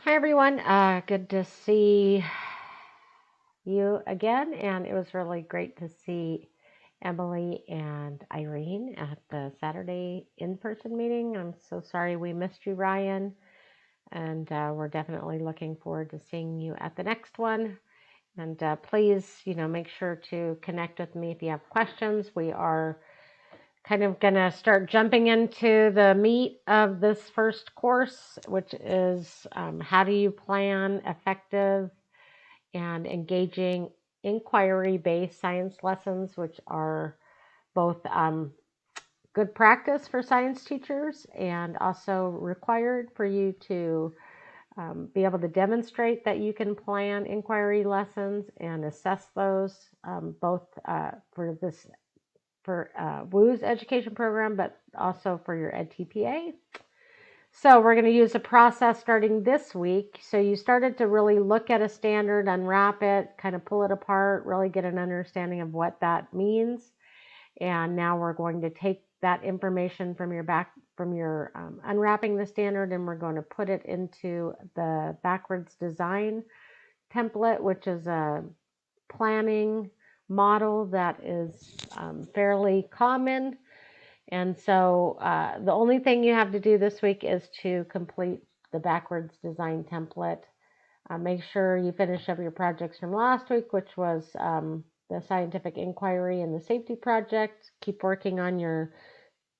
Hi everyone, good to see you again, and it was really great to see Emily and Irene at the Saturday in-person meeting. I'm so sorry we missed you, Ryan, and we're definitely looking forward to seeing you at the next one. And please, make sure to connect with me if you have questions. We are kind of going to start jumping into the meat of this first course, which is how do you plan effective and engaging inquiry-based science lessons, which are both good practice for science teachers and also required for you to be able to demonstrate that you can plan inquiry lessons and assess those both for WU's education program, but also for your EdTPA. So we're going to use a process starting this week. So you started to really look at a standard, unwrap it, kind of pull it apart, really get an understanding of what that means. And now we're going to take that information from your unwrapping the standard, and we're going to put it into the backwards design template, which is a planning model that is fairly common. And so the only thing you have to do this week is to complete the backwards design template. Make sure you finish up your projects from last week, which was the scientific inquiry and the safety project. Keep working on your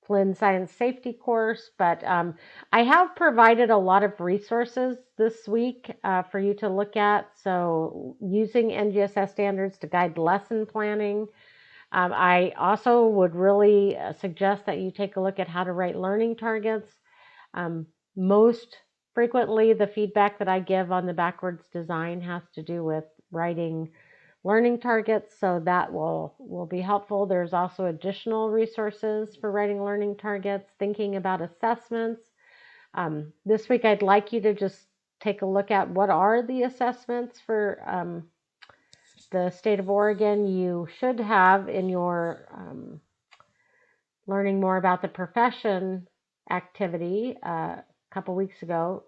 Flynn Science Safety course, but I have provided a lot of resources this week for you to look at. So using NGSS standards to guide lesson planning. I also would really suggest that you take a look at how to write learning targets. Most frequently, the feedback that I give on the backwards design has to do with writing learning targets, so that will be helpful. There's also additional resources for writing learning targets, thinking about assessments. This week, I'd like you to just take a look at what are the assessments for the state of Oregon. You should have in your learning more about the profession activity a couple weeks ago,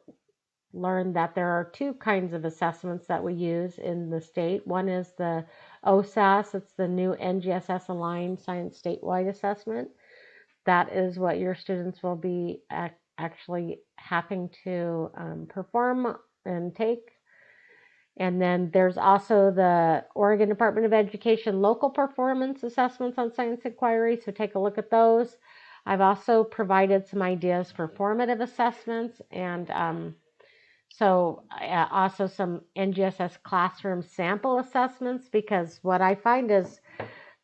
learned that there are two kinds of assessments that we use in the state. One is the OSAS, it's the new NGSS aligned science statewide assessment. That is what your students will be actually having to perform and take. And then there's also the Oregon Department of Education local performance assessments on science inquiry, so take a look at those. I've also provided some ideas for formative assessments and also some NGSS classroom sample assessments, because what I find is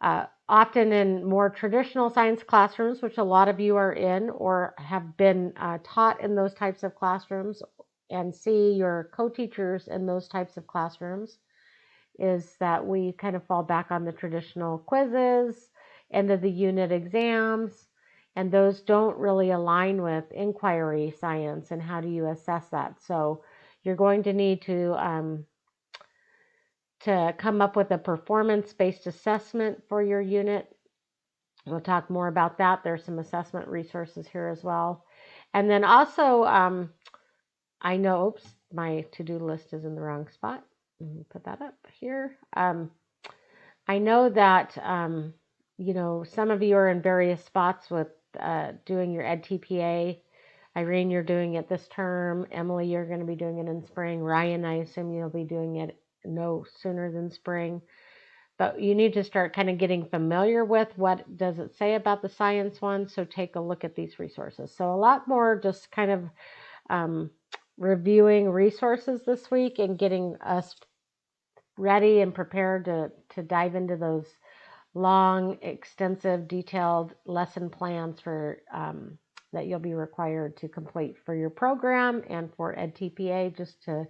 often in more traditional science classrooms, which a lot of you are in or have been taught in those types of classrooms and see your co-teachers in those types of classrooms, is that we kind of fall back on the traditional quizzes, end of the unit exams, and those don't really align with inquiry science and how do you assess that. So you're going to need to come up with a performance-based assessment for your unit. We'll talk more about that. There's some assessment resources here as well. And then also, I know, oops, my to-do list is in the wrong spot. Let me put that up here. I know that, some of you are in various spots with doing your EdTPA. Irene, you're doing it this term. Emily, you're going to be doing it in spring. Ryan, I assume you'll be doing it no sooner than spring. But you need to start kind of getting familiar with what does it say about the science one. So take a look at these resources. So a lot more just kind of reviewing resources this week and getting us ready and prepared to dive into those long, extensive, detailed lesson plans for that you'll be required to complete for your program and for EdTPA, just to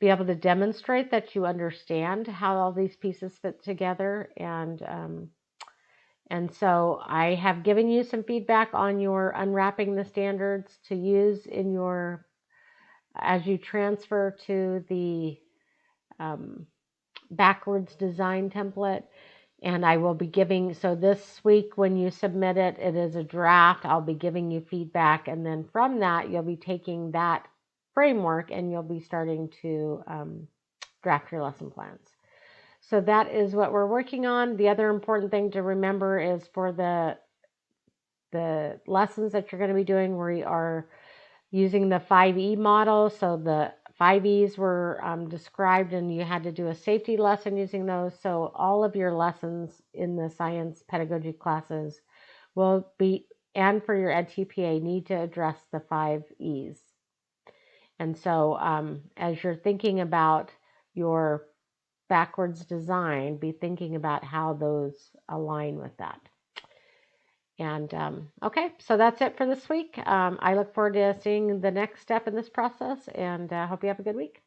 be able to demonstrate that you understand how all these pieces fit together. And so I have given you some feedback on your unwrapping the standards to use in your, as you transfer to the backwards design template. And I will be giving, so this week when you submit it is a draft. I'll be giving you feedback. And then from that, you'll be taking that framework, and you'll be starting to draft your lesson plans. So that is what we're working on. The other important thing to remember is for the lessons that you're going to be doing, we are using the 5E model. So the 5Es were described, and you had to do a safety lesson using those. So all of your lessons in the science pedagogy classes will be, and for your EdTPA, need to address the 5Es. And so as you're thinking about your backwards design, be thinking about how those align with that. And okay, so that's it for this week. I look forward to seeing the next step in this process, and hope you have a good week.